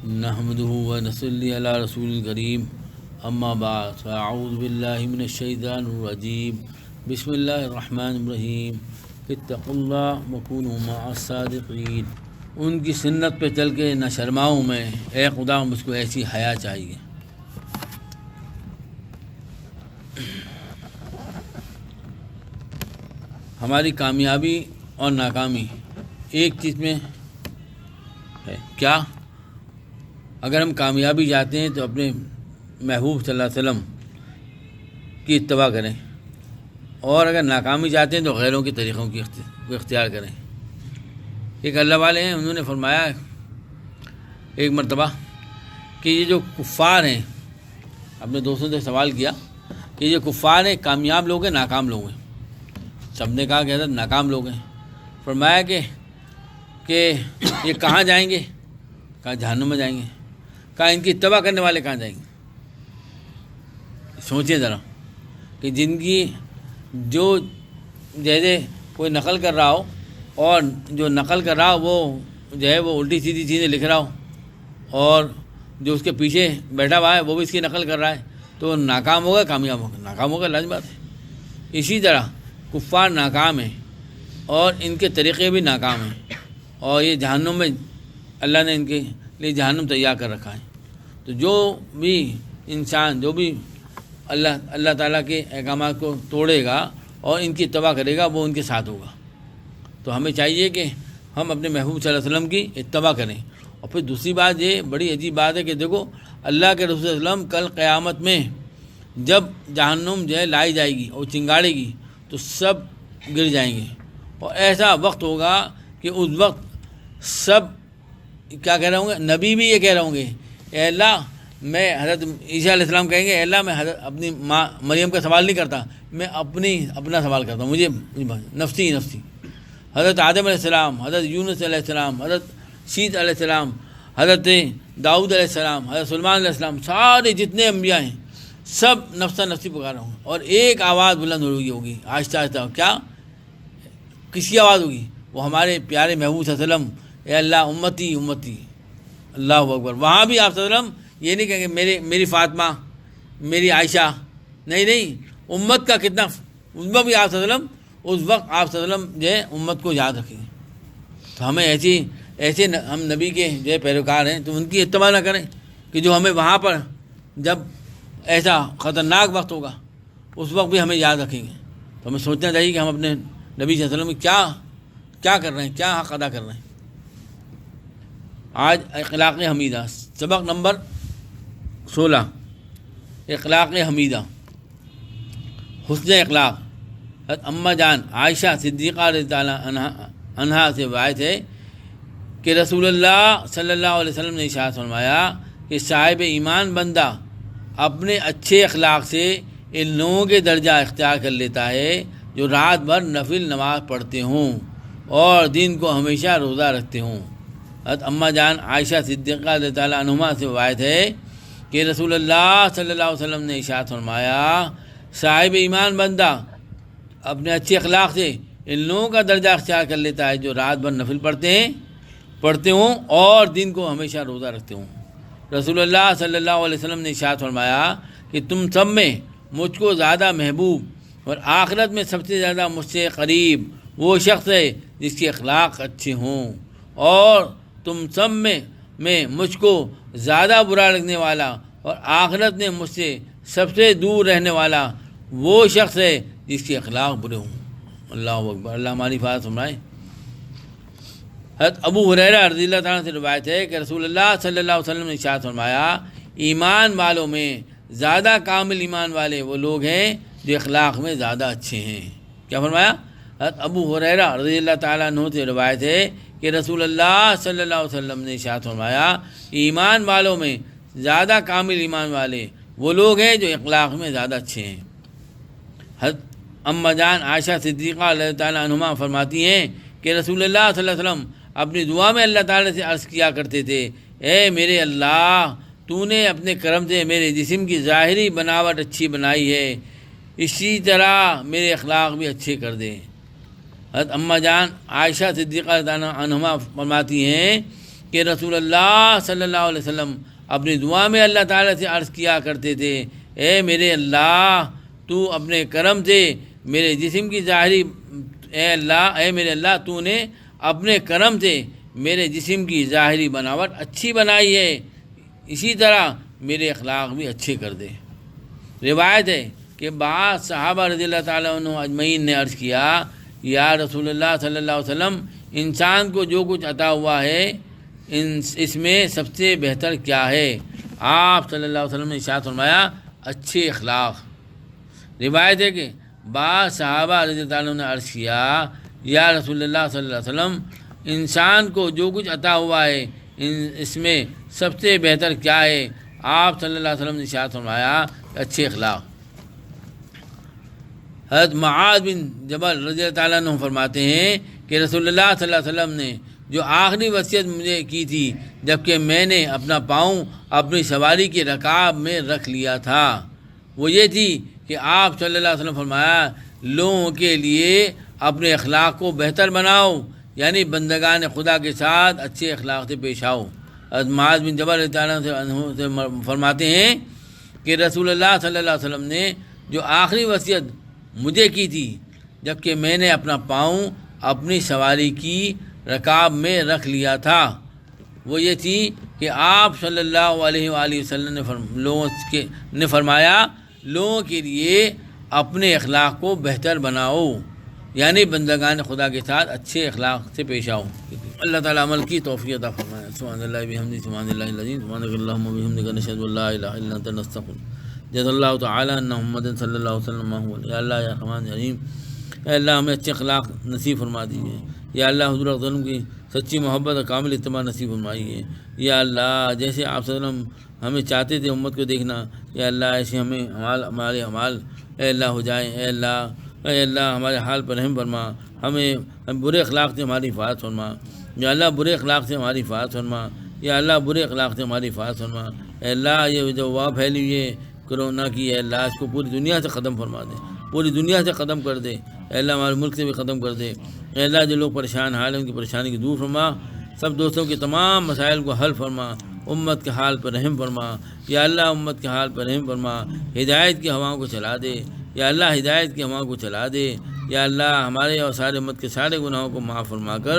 نحمده ونصلي على رسول الكريم اما بعد فاعوذ بالله من الشیطان الرجیم بسم اللہ الرحمن الرحیم اتقوا اللہ وکونوا مع الصادقین۔ ان کی سنت پہ چل کے نہ شرماؤں میں، اے خدا مجھ کو ایسی حیا چاہیے۔ ہماری کامیابی اور ناکامی ایک چیز میں ہے، کیا؟ اگر ہم کامیابی چاہتے ہیں تو اپنے محبوب صلی اللہ علیہ وسلم کی اتباع کریں، اور اگر ناکامی چاہتے ہیں تو غیروں کے طریقوں کی اختیار کریں۔ ایک اللہ والے ہیں، انہوں نے فرمایا ایک مرتبہ کہ یہ جو کفار ہیں، اپنے دوستوں سے سوال کیا کہ یہ کفار ہیں کامیاب لوگ ہیں ناکام لوگ ہیں؟ سب نے کہا کہ حضرت ناکام لوگ ہیں۔ فرمایا کہ یہ کہاں جائیں گے؟ کہا جہنم میں جائیں گے۔ کہا ان کی اتباع کرنے والے کہاں جائیں گے؟ سوچیں ذرا کہ جن کی جو جیسے کوئی نقل کر رہا ہو، اور جو نقل کر رہا ہو وہ جو ہے وہ الٹی سیدھی چیزیں لکھ رہا ہو، اور جو اس کے پیچھے بیٹھا ہوا ہے وہ بھی اس کی نقل کر رہا ہے، تو ناکام ہوگا کامیاب ہوگا؟ ناکام ہوگا، لازم بات ہے۔ اسی طرح کفار ناکام ہیں اور ان کے طریقے بھی ناکام ہیں، اور یہ جہنم میں اللہ نے ان کے لیے جہنم تیار کر رکھا ہے۔ تو جو بھی انسان جو بھی اللہ تعالیٰ کے احکامات کو توڑے گا اور ان کی اتباع کرے گا وہ ان کے ساتھ ہوگا۔ تو ہمیں چاہیے کہ ہم اپنے محبوب صلی اللہ علیہ وسلم کی اتباع کریں۔ اور پھر دوسری بات یہ بڑی عجیب بات ہے کہ دیکھو اللہ کے رسول صلی اللہ علیہ وسلم کل قیامت میں جب جہنم جو ہے لائی جائے گی اور چنگاڑے گی تو سب گر جائیں گے، اور ایسا وقت ہوگا کہ اس وقت سب کیا کہہ رہے ہوں گے؟ نبی بھی یہ کہہ رہے ہوں گے، اے اللہ میں حضرت عیسیٰ علیہ السلام کہیں گے اے اللہ میں اپنی ماں مریم کا سوال نہیں کرتا، میں اپنا سوال کرتا ہوں، مجھے نفسی نفسی۔ حضرت آدم علیہ السلام، حضرت یونس علیہ السلام، حضرت شیت علیہ السلام، حضرت داؤد علیہ السلام، حضرت سلیمان علیہ السلام، سارے جتنے انبیاء ہیں سب نفسا نفسی پکار رہا ہوں، اور ایک آواز بلند ہوگی آہستہ آہستہ۔ کیا؟ کس کی آواز ہوگی؟ وہ ہمارے پیارے محبوب صلی اللہ علیہ وسلم، اے اللہ امتی امتی، اللہ اکبر۔ وہاں بھی آپ صلی اللہ علیہ وسلم یہ نہیں کہیں گے میری فاطمہ، میری عائشہ، نہیں، امت کا کتنا، اس میں بھی آپ صلی اللہ علیہ وسلم اس وقت آپ صلی اللہ علیہ وسلم جو ہے امت کو یاد رکھیں گے۔ تو ہمیں ایسے ہم نبی کے جو ہے پیروکار ہیں تو ان کی اتباع نہ کریں کہ جو ہمیں وہاں پر جب ایسا خطرناک وقت ہوگا اس وقت بھی ہمیں یاد رکھیں گے۔ تو ہمیں سوچنا چاہیے کہ ہم اپنے نبی صلی اللہ علیہ وسلم کیا کر رہے ہیں، کیا حق ادا کر رہے ہیں۔ آج اخلاق حمیدہ، سبق نمبر 16، اخلاق حمیدہ، حسن اخلاق۔ اماں جان عائشہ صدیقہ رضی اللہ عنہا سے روایت ہے کہ رسول اللہ صلی اللہ علیہ وسلم نے ارشاد فرمایا کہ صاحب ایمان بندہ اپنے اچھے اخلاق سے ان لوگوں کے درجہ اختیار کر لیتا ہے جو رات بھر نفل نماز پڑھتے ہوں اور دن کو ہمیشہ روزہ رکھتے ہوں۔ حضرت اماں جان عائشہ صدیقہ رضی اللہ عنہا سے روایت ہے کہ رسول اللہ صلی اللہ علیہ وسلم نے ارشاد فرمایا صاحب ایمان بندہ اپنے اچھے اخلاق سے ان لوگوں کا درجہ اختیار کر لیتا ہے جو رات بھر نفل پڑھتے ہوں اور دن کو ہمیشہ روزہ رکھتے ہوں۔ رسول اللہ صلی اللہ علیہ وسلم نے ارشاد فرمایا کہ تم سب میں مجھ کو زیادہ محبوب اور آخرت میں سب سے زیادہ مجھ سے قریب وہ شخص ہے جس کے اخلاق اچھے ہوں، اور تم سب میں مجھ کو زیادہ برا لگنے والا اور آخرت میں مجھ سے سب سے دور رہنے والا وہ شخص ہے جس کے اخلاق برے ہوں۔ اللہ اکبر، اللہ ہماری حفاظت فرمائے۔ حضرت ابو ہریرہ رضی اللہ تعالیٰ سے روایت ہے کہ رسول اللہ صلی اللہ علیہ وسلم نے ارشاد فرمایا ایمان والوں میں زیادہ کامل ایمان والے وہ لوگ ہیں جو اخلاق میں زیادہ اچھے ہیں۔ کیا فرمایا؟ حضرت ابو ہریرہ رضی اللہ تعالیٰ عنہ سے روایت ہے کہ رسول اللہ صلی اللہ علیہ وسلم نے ارشاد فرمایا ایمان والوں میں زیادہ کامل ایمان والے وہ لوگ ہیں جو اخلاق میں زیادہ اچھے ہیں۔ حضرت اماں جان عائشہ صدیقہ رضی اللہ عنہا فرماتی ہیں کہ رسول اللہ صلی اللہ علیہ وسلم اپنی دعا میں اللہ تعالیٰ سے عرض کیا کرتے تھے اے میرے اللہ تو نے اپنے کرم سے میرے جسم کی ظاہری بناوٹ اچھی بنائی ہے، اسی طرح میرے اخلاق بھی اچھے کر دے۔ حضرت اماں جان عائشہ صدیقہ رضی اللہ عنہا فرماتی ہیں کہ رسول اللہ صلی اللہ علیہ وسلم اپنی دعا میں اللہ تعالیٰ سے عرض کیا کرتے تھے، اے میرے اللہ تو اپنے کرم سے میرے جسم کی ظاہری اے میرے اللہ تو نے اپنے کرم سے میرے جسم کی ظاہری بناوٹ اچھی بنائی ہے، اسی طرح میرے اخلاق بھی اچھے کر دے۔ روایت ہے کہ بعض صحابہ رضی اللہ تعالیٰ عنہ اجمعین نے عرض کیا، یا رسول اللہ صلی اللہ علیہ وسلم، انسان کو جو کچھ عطا ہوا ہے اس میں سب سے بہتر کیا ہے؟ آپ صلی اللہ علیہ وسلم نے ارشاد فرمایا، اچھے اخلاق۔ روایت ہے کہ بعض صحابہ رضی اللہ عنہ نے عرض کیا، یا رسول اللہ صلی اللہ علیہ وسلم، انسان کو جو کچھ عطا ہوا ہے اس میں سب سے بہتر کیا ہے؟ آپ صلی اللہ علیہ وسلم نے ارشاد فرمایا، اچھے اخلاق۔ حضرت معاذ بن جبل رضی اللہ تعالیٰ عنہ فرماتے ہیں کہ رسول اللہ صلی اللہ علیہ وسلم نے جو آخری وصیت مجھے کی تھی جبکہ میں نے اپنا پاؤں اپنی سواری کی رکاب میں رکھ لیا تھا، وہ یہ تھی کہ آپ صلی اللہ علیہ وسلم فرمایا، لوگوں کے لیے اپنے اخلاق کو بہتر بناؤ، یعنی بندگان خدا کے ساتھ اچھے اخلاق سے پیش آؤ۔ حضرت معاذ بن جبل رضی اللہ عنہ سے فرماتے ہیں کہ رسول اللہ صلی اللہ علیہ وسلم نے جو آخری وصیت مجھے کی تھی جبکہ میں نے اپنا پاؤں اپنی سواری کی رکاب میں رکھ لیا تھا، وہ یہ تھی کہ آپ صلی اللہ علیہ وآلہ وسلم نے فرمایا، لوگوں کے لیے اپنے اخلاق کو بہتر بناؤ، یعنی بندگان خدا کے ساتھ اچھے اخلاق سے پیش آؤ۔ اللہ تعالیٰ عمل کی توفیق عطا فرمائے۔ سبحان اللہ بحمدہ، سبحان اللہ العظیم، سبحانک اللہم وبحمدک، نشہد ان لا الہ الا انت، نستغفرک۔ جزا اللہ تعالیٰ ان محمد صلی اللہ علیہ وسلم۔ یا اللہ یا رحمان یا رحیم، اے اللہ ہمیں اچھے اخلاق نصیب فرما دیجیے۔ یا اللہ حضور صلی اللہ علیہ وسلم کی سچی محبت اور کامل اتباع نصیب فرمائیے۔ یا اللہ جیسے آپ صلی اللہ علیہ وسلم ہمیں چاہتے تھے امت کو دیکھنا، یا اللہ ایسے ہمیں ہمارے اعمال اے اللہ ہو جائیں۔ اے اللہ ہمارے حال پر رحم فرما، ہم برے اخلاق سے ہماری حفاظت فرما۔ یا اللہ برے اخلاق سے ہماری حفاظت فرما۔ یا اللہ برے اخلاق سے ہماری حفاظت فرما۔ اے اللہ یہ جو وبا پھیلی ہوئی ہے کرونا کی، اے اللہ اس کو پوری دنیا سے ختم فرما دے، پوری دنیا سے ختم کر دے۔ اے اللہ ہمارے ملک سے بھی ختم کر دے۔ اے اللہ جو لوگ پریشان حال ہیں ان کی پریشانی کی دور فرما، سب دوستوں کے تمام مسائل کو حل فرما، امت کے حال پر رحم فرما۔ یا اللہ امت کے حال پر رحم فرما، ہدایت کی ہواؤں کو چلا دے۔ یا اللہ ہدایت کی ہواؤں کو چلا دے۔ یا اللہ ہمارے اور سارے امت کے سارے گناہوں کو معاف فرما کر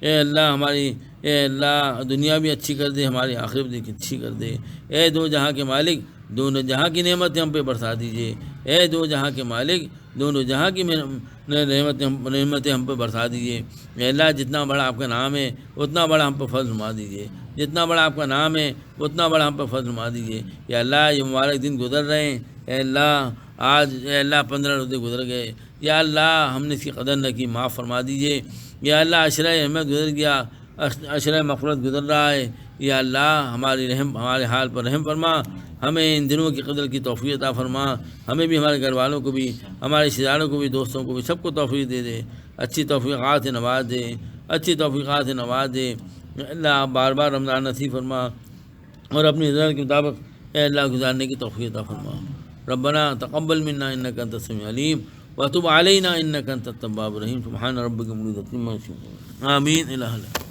اے اللہ دنیا بھی اچھی کر دے، ہماری آخرت بھی اچھی کر دے۔ اے دو جہاں کے مالک، دونوں جہاں کی نعمتیں ہم پہ برسا دیجیے۔ اے دو جہاں کے مالک، دونوں جہاں کی نعمتیں ہم پہ برسا دیجیے۔ اے اللہ جتنا بڑا آپ کا نام ہے اتنا بڑا ہم پہ فضل فرما دیجیے، جتنا بڑا آپ کا نام ہے اتنا بڑا ہم پہ فضل فرما دیجیے۔ یا اللہ یہ مبارک دن گزر رہے ہیں، اے اللہ آج اے اللہ 15 روزے گزر گئے، یا اللہ ہم نے اس کی قدر نہ کی، معاف فرما دیجیے۔ یا اللہ عشرہ احمد گزر گیا، عشرہ مغفرت گزر رہا ہے، یا اللہ ہمارے حال پر رحم فرما، ہمیں ان دنوں کی قدر کی توفیق عطا فرما، ہمیں بھی ہمارے گھر والوں کو بھی، ہمارے رشتہ داروں کو بھی، دوستوں کو بھی، سب کو توفیق دے دے، اچھی توفیقات سے نواز دے، اچھی توفیقات سے نواز دے۔ اللہ بار بار رمضان نصیب فرما اور اپنی رضا کے مطابق اے اللہ گزارنے کی توفیق عطا فرما۔ ربنا تقبل منا انک انت السمیع العلیم وتب علینا انک انت التواب الرحیم۔ سبحان ربک رب العزۃ عما یصفون، آمین الہ اللہ۔